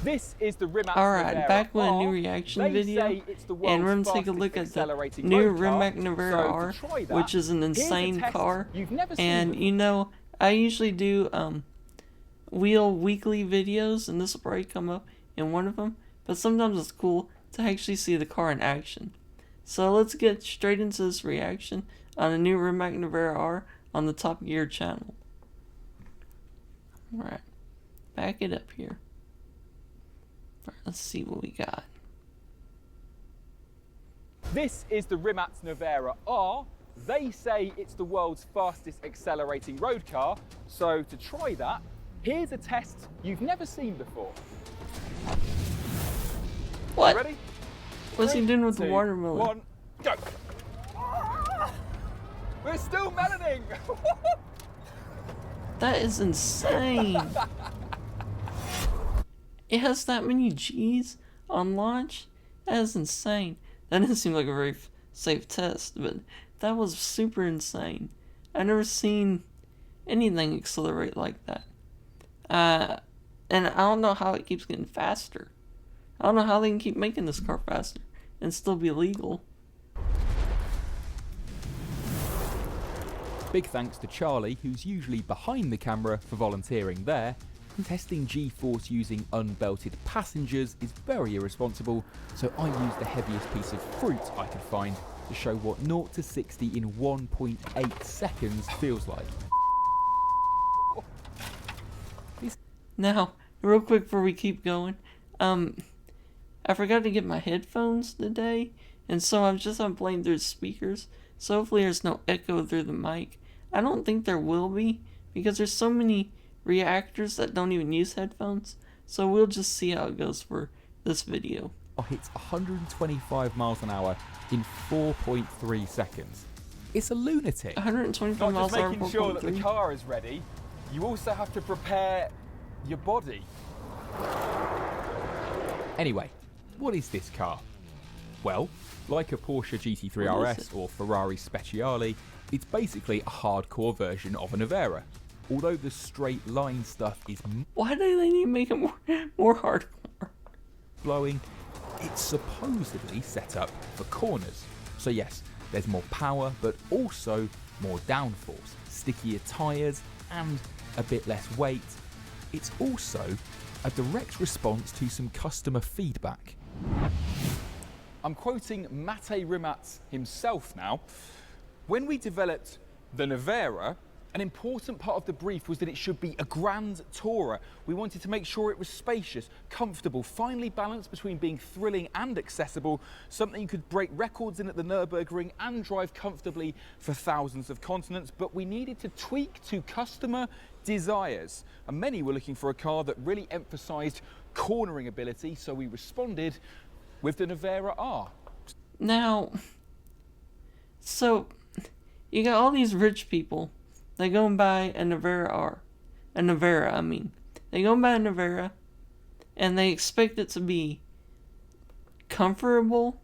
This is the Rimac Alright, Nevara back with a new R. reaction They video, say it's the and we're world's going to take a look at fastest the accelerating new road car. Rimac Nevara So R, to try that, which is an here's a insane test car. you've never seen And before. you know, I usually do wheel weekly videos, and this will probably come up in one of them, but sometimes it's cool to actually see the car in action. So let's get straight into this reaction on a new Rimac Nevara R on the Top Gear channel. Alright, back it up here. Alright, let's see what we got. This is the Rimac Nevara R. They say it's the world's fastest accelerating road car. So to try that, here's a test you've never seen before. What? Ready? What's he doing with the 3, 2, watermelon? 1, go! We're still meloning! That is insane. It has that many G's on launch? That is insane. That didn't seem like a very safe test, but that was super insane. I've never seen anything accelerate like that. And I don't know how it keeps getting faster. I don't know how they can keep making this car faster and still be legal. Big thanks to Charlie, who's usually behind the camera, for volunteering there. Testing G-force using unbelted passengers is very irresponsible, so I used the heaviest piece of fruit I could find to show what 0 to 60 in 1.8 seconds feels like. Now, real quick before we keep going, I forgot to get my headphones today, and so I'm just playing through the speakers, so hopefully there's no echo through the mic. I don't think there will be, because there's so many reactors that don't even use headphones, so we'll just see how it goes for this video. Hits 125 miles an hour in 4.3 seconds. It's a lunatic. 125 Not miles just an hour. making sure that the 4.3. car is ready, you also have to prepare your body. Anyway, what is this car? Well, like a Porsche GT3 What is RS it? or Ferrari Speciale, it's basically a hardcore version of a Nevera. Although the straight line stuff is Why do they need to make it more hardcore? blowing, it's supposedly set up for corners. So yes, there's more power, but also more downforce, stickier tyres, and a bit less weight. It's also a direct response to some customer feedback. I'm quoting Mate Rimac himself now. When we developed the Nevara, an important part of the brief was that it should be a grand tourer. We wanted to make sure it was spacious, comfortable, finely balanced between being thrilling and accessible, something you could break records in at the Nürburgring and drive comfortably for thousands of continents. But we needed to tweak to customer desires, and many were looking for a car that really emphasised cornering ability, so we responded with the Nevara R. Now, so you got all these rich people. They go and buy a Nevara R. A Nevara, I mean. They go and buy a Nevara, and they expect it to be comfortable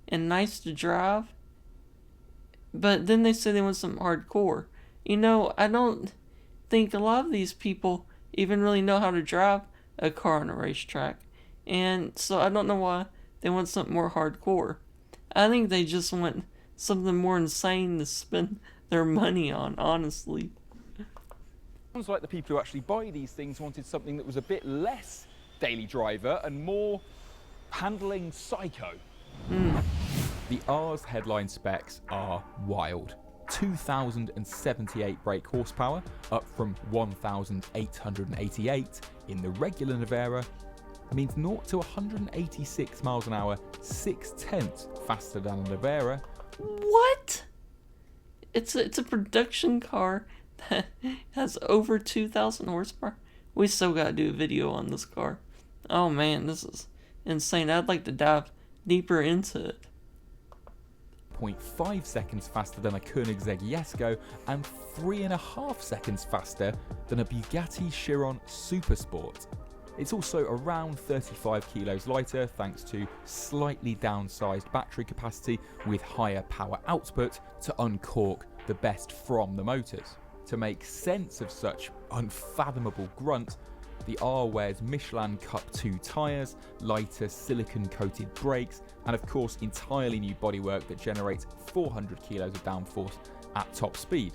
and nice to drive. But then they say they want something hardcore. You know, I don't think a lot of these people even really know how to drive a car on a racetrack. And so I don't know why they want something more hardcore. I think they just want something more insane to spend their money on, honestly. Sounds like the people who actually buy these things wanted something that was a bit less daily driver and more handling psycho. The R's headline specs are wild. 2,078 brake horsepower, up from 1,888 in the regular Nevera, means 0 to 186 miles an hour 6/10 faster than a Nevera. What? It's a production car that has over 2,000 horsepower. We still gotta do a video on this car. Oh man, this is insane. I'd like to dive deeper into it. 0.5 seconds faster than a Koenigsegg Jesko and 3.5 seconds faster than a Bugatti Chiron Supersport. It's also around 35 kilos lighter thanks to slightly downsized battery capacity with higher power output to uncork the best from the motors. To make sense of such unfathomable grunt, The R wears Michelin Cup 2 tyres, lighter silicon-coated brakes, and of course entirely new bodywork that generates 400 kilos of downforce at top speed.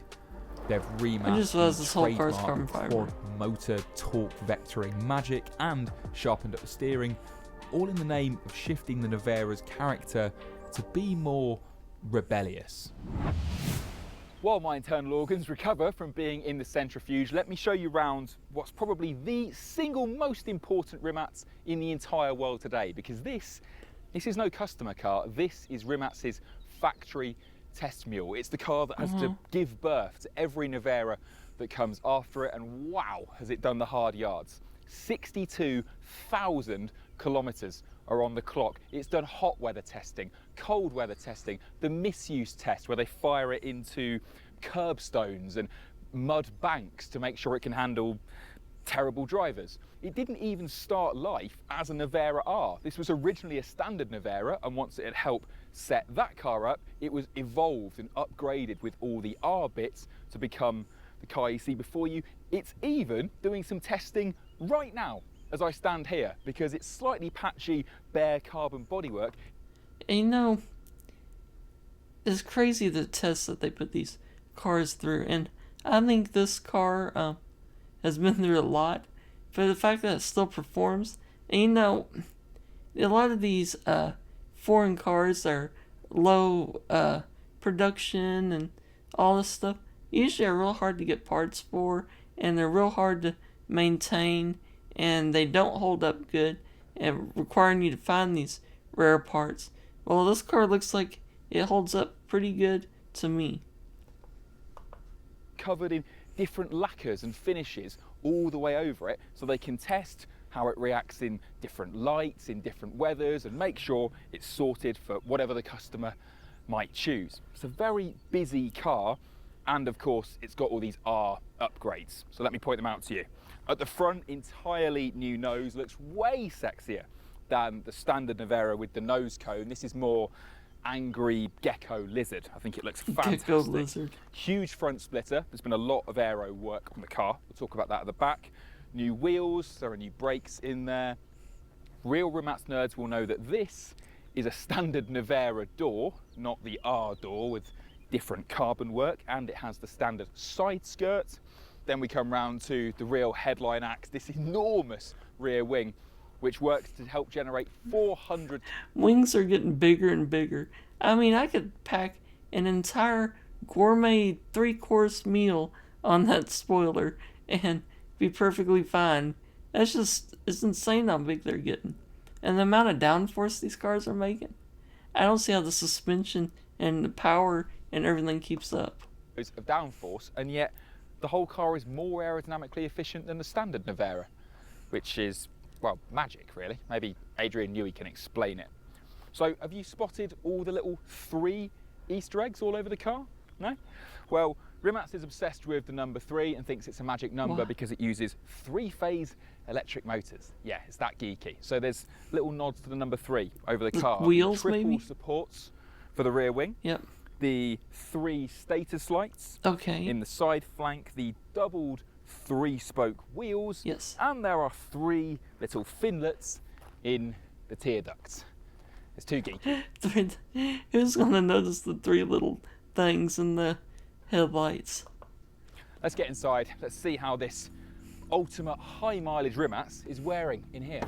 They've I just realized this whole car's carbon trademark fiber. quad motor torque vectoring magic and sharpened up the steering, all in the name of shifting the Nevera's character to be more rebellious. While my internal organs recover from being in the centrifuge, let me show you round what's probably the single most important Rimac in the entire world today, because this is no customer car. This is Rimac's factory test mule. It's the car that has to give birth to every Nevera that comes after it, and wow, has it done the hard yards. 62,000 kilometres are on the clock. It's done hot weather testing, cold weather testing, the misuse test where they fire it into curbstones and mud banks to make sure it can handle terrible drivers. It didn't even start life as a Nevera R. This was originally a standard Nevera, and once it had helped set that car up, it was evolved and upgraded with all the R bits to become the car you see before you. It's even doing some testing right now as I stand here, because it's slightly patchy, bare carbon bodywork. And you know, it's crazy the tests that they put these cars through, and I think this car has been through a lot, but the fact that it still performs, and you know, a lot of these foreign cars are low production and all this stuff, usually are real hard to get parts for, and they're real hard to maintain, and they don't hold up good, and requiring you to find these rare parts. Well, this car looks like it holds up pretty good to me. Covered in different lacquers and finishes all the way over it, so they can test how it reacts in different lights, in different weathers, and make sure it's sorted for whatever the customer might choose. It's a very busy car, and of course it's got all these R upgrades, so let me point them out to you. At the front, entirely new nose, looks way sexier than the standard Nevera with the nose cone. This is more angry gecko lizard. I think it looks fantastic. Gecko lizard. Huge front splitter. There's been a lot of aero work on the car. We'll talk about that at the back. New wheels, there are new brakes in there. Real Rimac nerds will know that this is a standard Nevera door, not the R door with different carbon work, and it has the standard side skirt. Then we come round to the real headline axe, this enormous rear wing, which works to help generate 400... Wings are getting bigger and bigger. I mean, I could pack an entire gourmet 3-course meal on that spoiler and be perfectly fine. It's insane how big they're getting. And the amount of downforce these cars are making. I don't see how the suspension and the power and everything keeps up. ...of downforce, and yet the whole car is more aerodynamically efficient than the standard Nevera, which is, well, magic really. Maybe Adrian Newey can explain it. So have you spotted all the little 3 Easter eggs all over the car? No? Well, Rimac is obsessed with the number 3 and thinks it's a magic number because it uses 3-phase electric motors. Yeah, it's that geeky. So there's little nods to the number 3 over the car. Wheels, triple maybe? supports for the rear wing. Yep. The 3 status lights. Okay. In the side flank, the doubled 3-spoke wheels. Yes. And there are 3 little finlets in the tear ducts. It's too geeky. Who's gonna notice the 3 little things in the headlights? Let's get inside. Let's see how this ultimate high mileage Rimac is wearing in here.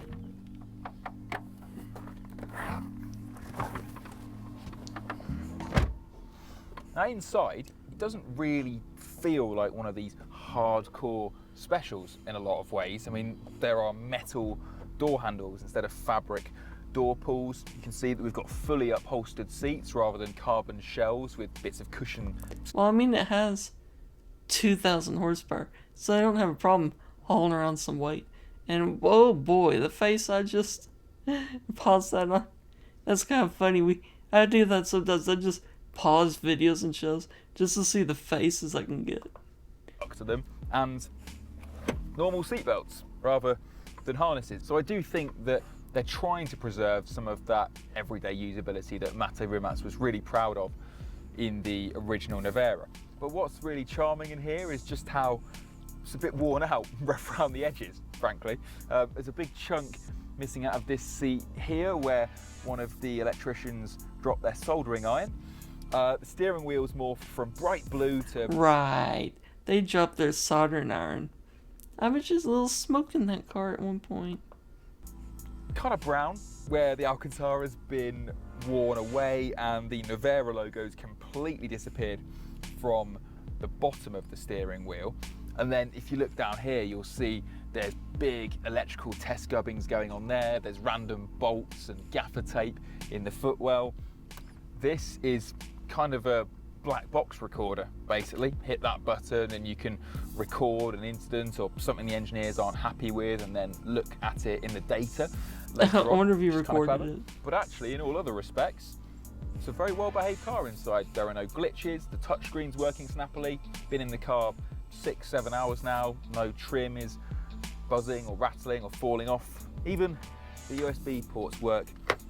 Now inside, it doesn't really feel like one of these hardcore specials in a lot of ways. I mean, there are metal door handles instead of fabric door pulls. You can see that we've got fully upholstered seats rather than carbon shells with bits of cushion. Well, I mean, it has 2,000 horsepower, so I don't have a problem hauling around some weight. And oh boy, the face I just paused that on. That's kind of funny. I do that sometimes. I just pause videos and shows just to see the faces I can get. To them, and normal seatbelts rather than harnesses. So I do think that they're trying to preserve some of that everyday usability that Mate Rimac was really proud of in the original Nevera. But what's really charming in here is just how it's a bit worn out, rough around the edges, frankly. There's a big chunk missing out of this seat here where one of the electricians dropped their soldering iron. The steering wheel's morphed from bright blue to... Right. They dropped their soldering iron. I bet there's a little smoke in that car at one point. kind of brown, where the Alcantara's been worn away and the Nevara logo's completely disappeared from the bottom of the steering wheel. And then if you look down here, you'll see there's big electrical test gubbings going on there. There's random bolts and gaffer tape in the footwell. This is kind of a black box recorder, basically. Hit that button and you can record an incident or something the engineers aren't happy with and then look at it in the data later on. I wonder if you which is kinda recorded clever. it. But actually, in all other respects, it's a very well-behaved car inside. There are no glitches, the touchscreen's working snappily. Been in the car 6-7 hours now. No trim is buzzing or rattling or falling off. Even the USB ports work,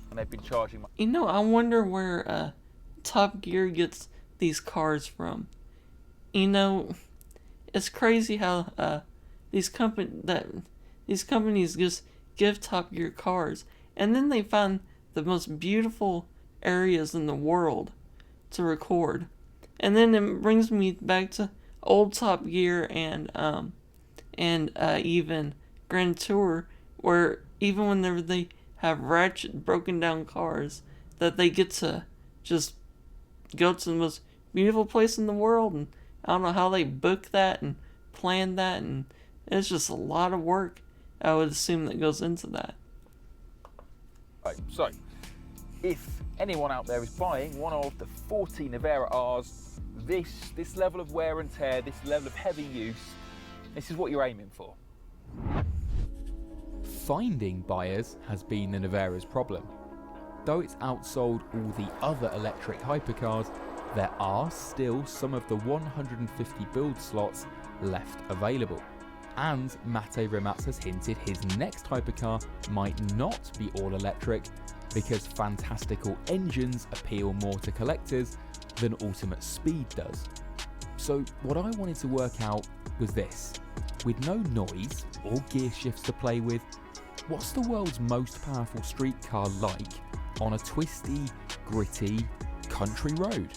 and they've been charging my... You know, I wonder where Top Gear gets these cars from. You know, it's crazy how these companies just give Top Gear cars, and then they find the most beautiful areas in the world to record. And then it brings me back to old Top Gear and even Grand Tour, where even whenever they have ratchet broken down cars, that they get to just go to the most beautiful place in the world. And I don't know how they book that and plan that, and it's just a lot of work, I would assume, that goes into that. Right, so if anyone out there is buying one of the 40 Nevara Rs, this level of wear and tear, this level of heavy use, this is what you're aiming for. Finding buyers has been the Nevara's problem. Though it's outsold all the other electric hypercars, there are still some of the 150 build slots left available. And Mate Rimac has hinted his next hypercar might not be all electric because fantastical engines appeal more to collectors than ultimate speed does. So what I wanted to work out was this: with no noise or gear shifts to play with, what's the world's most powerful street car like on a twisty, gritty country road?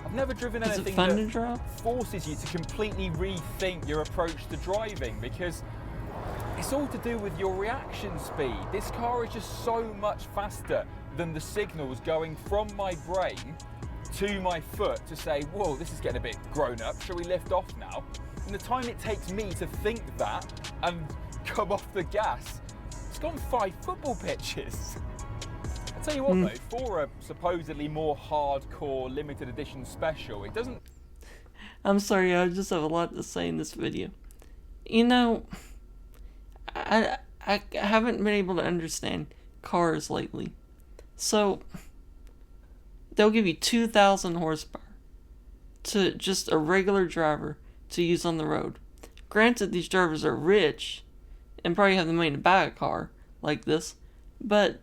I've never driven Is it anything fun to that drive? forces you to completely rethink your approach to driving, because it's all to do with your reaction speed. This car is just so much faster than the signals going from my brain to my foot to say, whoa, this is getting a bit grown up, shall we lift off now? And the time it takes me to think that and come off the gas, it's gone 5 football pitches. I'll tell you what though, for a supposedly more hardcore limited edition special, it doesn't... I'm sorry, I just have a lot to say in this video. You know, I haven't been able to understand cars lately. So, they'll give you 2,000 horsepower to just a regular driver to use on the road. Granted, these drivers are rich and probably have the money to buy a car like this, but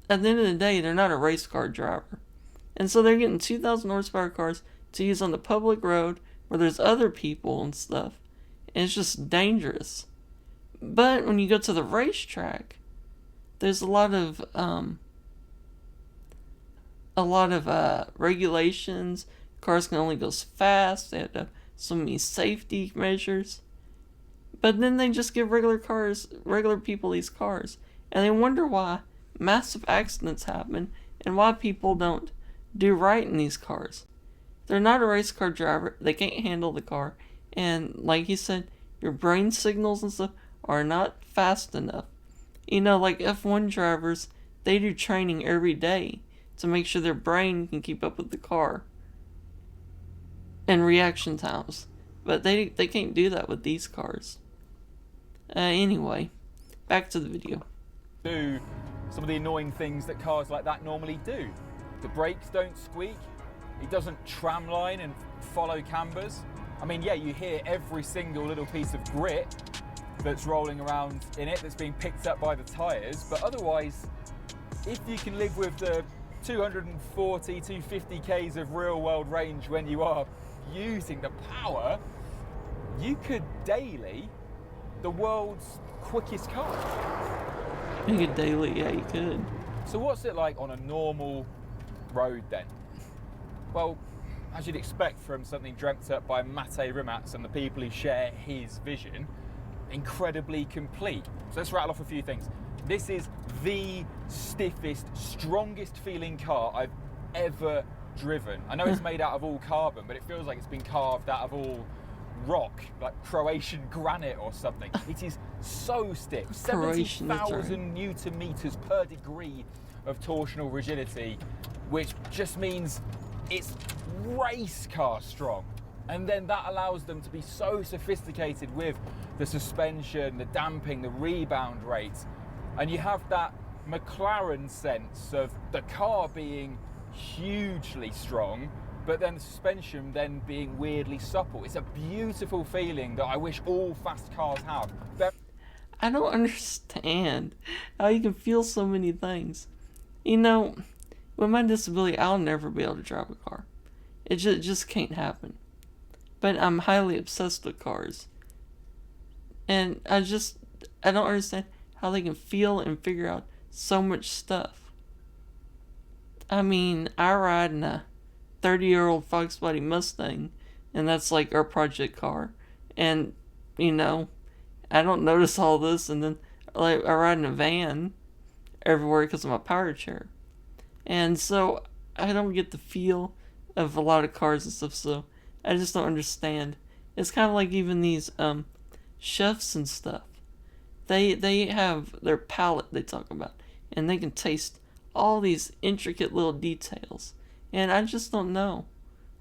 at the end of the day, they're not a race car driver. And so they're getting 2,000 horsepower cars to use on the public road where there's other people and stuff. And it's just dangerous. But when you go to the racetrack, there's a lot of regulations. Cars can only go fast. They have to have so many safety measures. But then they just give regular people these cars. And they wonder why massive accidents happen and why people don't do right in these cars. They're not a race car driver. They can't handle the car. And like he said, your brain signals and stuff are not fast enough. You know, like F1 drivers, they do training every day to make sure their brain can keep up with the car and reaction times. But they can't do that with these cars. Anyway, back to the video. Do some of the annoying things that cars like that normally do. The brakes don't squeak, it doesn't tramline and follow cambers. I mean, yeah, you hear every single little piece of grit that's rolling around in it that's being picked up by the tyres, but otherwise, if you can live with the 240, 250 k's of real world range when you are using the power, you could daily the world's quickest car. You could daily, yeah, you could. So what's it like on a normal road then? Well, as you'd expect from something dreamt up by Mate Rimac and the people who share his vision, incredibly complete. So let's rattle off a few things. This is the stiffest, strongest feeling car I've ever driven. I know it's made out of all carbon, but it feels like it's been carved out of all rock, like Croatian granite or something. It is so stiff. 70,000 Newton meters per degree of torsional rigidity, which just means it's race car strong. And then that allows them to be so sophisticated with the suspension, the damping, the rebound rates. And you have that McLaren sense of the car being hugely strong, but then the suspension then being weirdly supple. It's a beautiful feeling that I wish all fast cars have. I don't understand how you can feel so many things. You know, with my disability, I'll never be able to drive a car. It just can't happen. But I'm highly obsessed with cars. And I don't understand how they can feel and figure out so much stuff. I mean, I ride in a 30-year-old Volkswagen Mustang, and that's like our project car. And, you know, I don't notice all this, and then like I ride in a van everywhere because of my power chair. And so I don't get the feel of a lot of cars and stuff, so I just don't understand. It's kind of like even these chefs and stuff. They have their palate they talk about, and they can taste all these intricate little details. And I just don't know.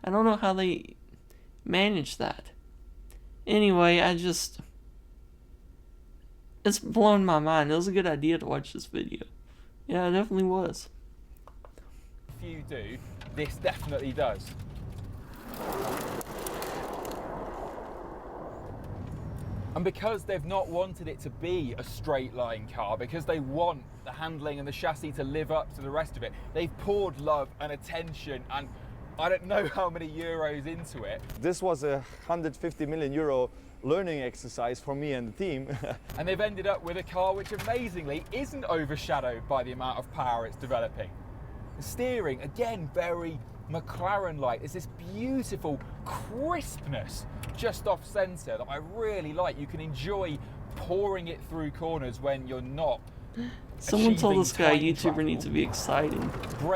I don't know how they manage that. Anyway, it's blown my mind. It was a good idea to watch this video. Yeah, it definitely was. If you do, this definitely does. And because they've not wanted it to be a straight line car, because they want the handling and the chassis to live up to the rest of it, they've poured love and attention and I don't know how many euros into it. This was a 150 million euro learning exercise for me and the team. And they've ended up with a car which amazingly isn't overshadowed by the amount of power it's developing. The steering, again, very McLaren-like. There's this beautiful crispness just off centre that I really like. You can enjoy pouring it through corners when you're not. Someone told this guy YouTuber needs to be exciting.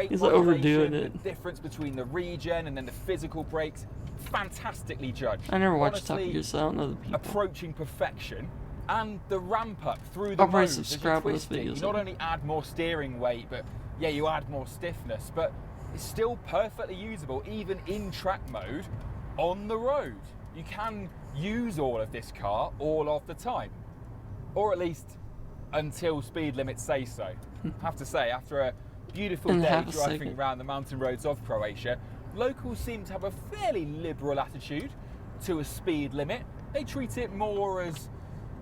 He's like overdoing it. The difference between the regen and then the physical brakes, fantastically judged. I never watched Top Gear, so I don't know the people. Approaching perfection. And the ramp up through the roads as you're twisting, you not only add more steering weight, but yeah, you add more stiffness, but it's still perfectly usable even in track mode on the road. You can use all of this car all of the time, or at least until speed limits say so. I have to say, after a beautiful day driving around the mountain roads of Croatia, locals seem to have a fairly liberal attitude to a speed limit. They treat it more as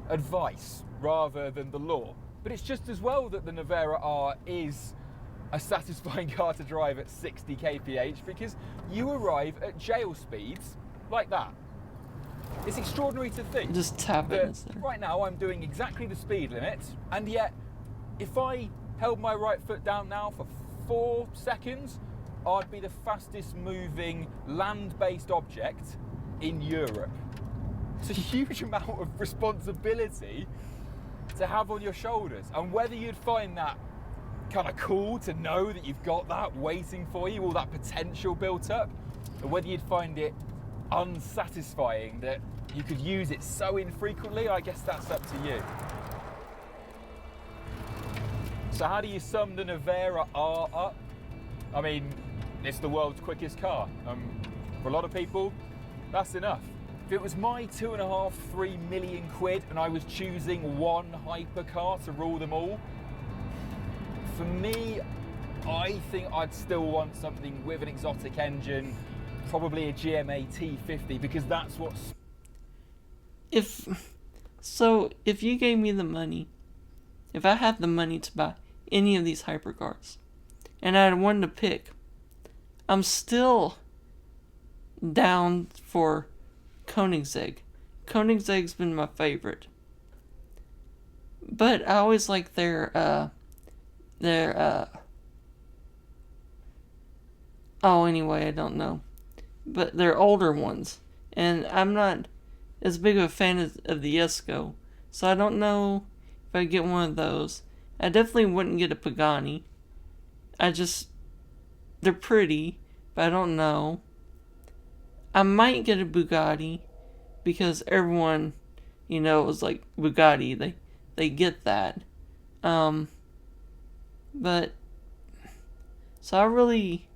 advice rather than the law. But it's just as well that the Nevara R is a satisfying car to drive at 60 kph because you arrive at jail speeds like that. It's extraordinary to think. Just tap it. Right now I'm doing exactly the speed limit, and yet if I held my right foot down now for 4 seconds, I'd be the fastest moving land-based object in Europe. It's a huge amount of responsibility to have on your shoulders, and whether you'd find that kind of cool to know that you've got that waiting for you, all that potential built up, or whether you'd find it unsatisfying that you could use it so infrequently, I guess that's up to you. So how do you sum the Nevara R up? I mean, it's the world's quickest car. For a lot of people, that's enough. If it was my 2.5–3 million quid and I was choosing one hypercar to rule them all, for me, I think I'd still want something with an exotic engine, probably a GMA T50, because that's what's... If you gave me the money, if I had the money to buy any of these hypercars, and I had one to pick, I'm still down for Koenigsegg, Koenigsegg's been my favorite. But I always like their anyway, I don't know. But they're older ones. And I'm not as big of a fan of the Jesko. So I don't know if I get one of those. I definitely wouldn't get a Pagani. They're pretty, but I don't know. I might get a Bugatti because everyone, was like Bugatti. They get that. But so I really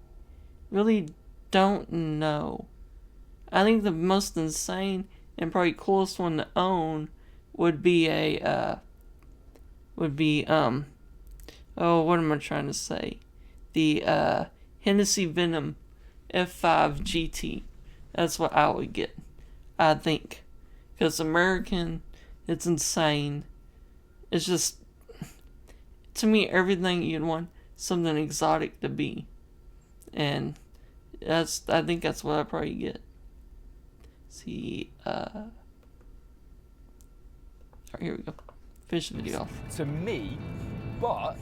don't know. I think the most insane and probably coolest one to own would be what am I trying to say? The Hennessy Venom F5 GT. That's what I would get, I think. Because American, it's insane. It's just, to me, everything you'd want something exotic to be. And I think that's what I'd probably get. See, here we go. Finish the video off. To me, but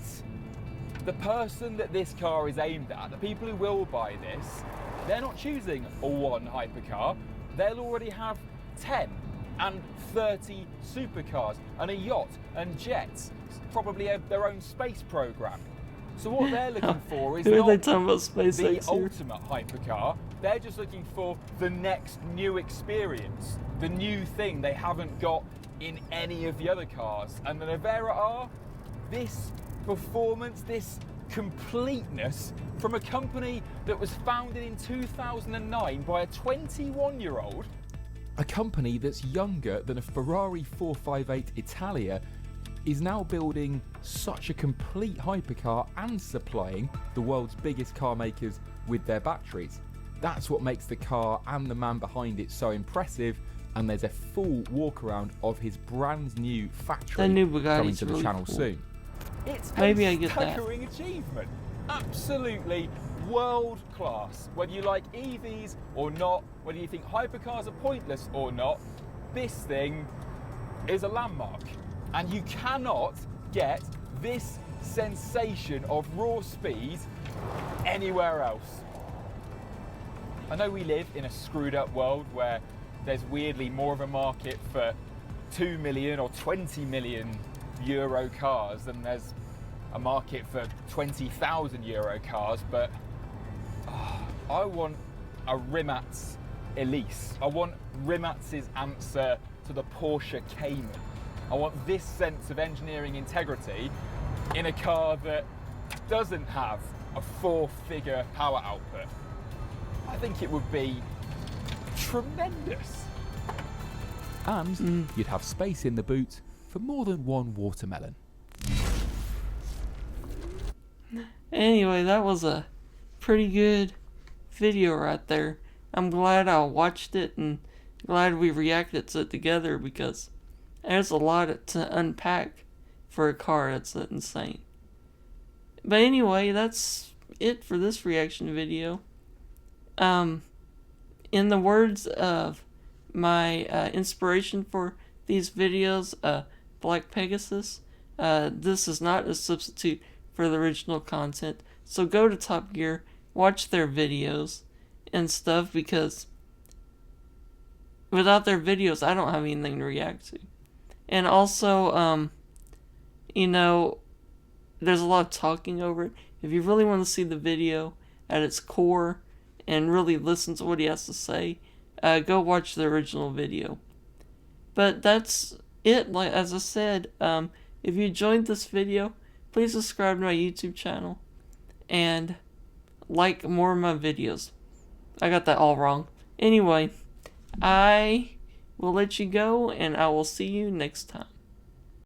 the person that this car is aimed at, the people who will buy this, they're not choosing a one hypercar. They'll already have 10 and 30 supercars and a yacht and jets, probably have their own space program. So what they're looking for is Who are not they talking about SpaceX the here? ultimate hypercar. They're just looking for the next new experience, the new thing they haven't got in any of the other cars. And the Nevara R, this performance, this completeness from a company that was founded in 2009 by a 21-year-old. A company that's younger than a Ferrari 458 Italia is now building such a complete hypercar and supplying the world's biggest car makers with their batteries. That's what makes the car and the man behind it so impressive, and there's a full walk around of his brand new factory That new Bugatti's coming to the really channel cool. soon. It's Maybe a I get that. staggering achievement. Absolutely world class. Whether you like EVs or not, whether you think hypercars are pointless or not, this thing is a landmark. And you cannot get this sensation of raw speed anywhere else. I know we live in a screwed up world where there's weirdly more of a market for 2 million or 20 million euro cars than there's a market for 20,000 euro cars, but I want a Rimac Elise. I want Rimac's answer to the Porsche Cayman. I want this sense of engineering integrity in a car that doesn't have a 4-figure power output. I think it would be tremendous. And you'd have space in the boot for more than one watermelon. Anyway, that was a pretty good video right there. I'm glad I watched it and glad we reacted to it together because there's a lot to unpack for a car that's insane. But anyway, that's it for this reaction video. In the words of my inspiration for these videos, Black Pegasus, this is not a substitute for the original content. So go to Top Gear, watch their videos and stuff, because without their videos, I don't have anything to react to. And also, there's a lot of talking over it. If you really want to see the video at its core and really listen to what he has to say, go watch the original video. But that's it. Like as I said, if you enjoyed this video, please subscribe to my YouTube channel and like more of my videos. I got that all wrong. Anyway, I will let you go, and I will see you next time.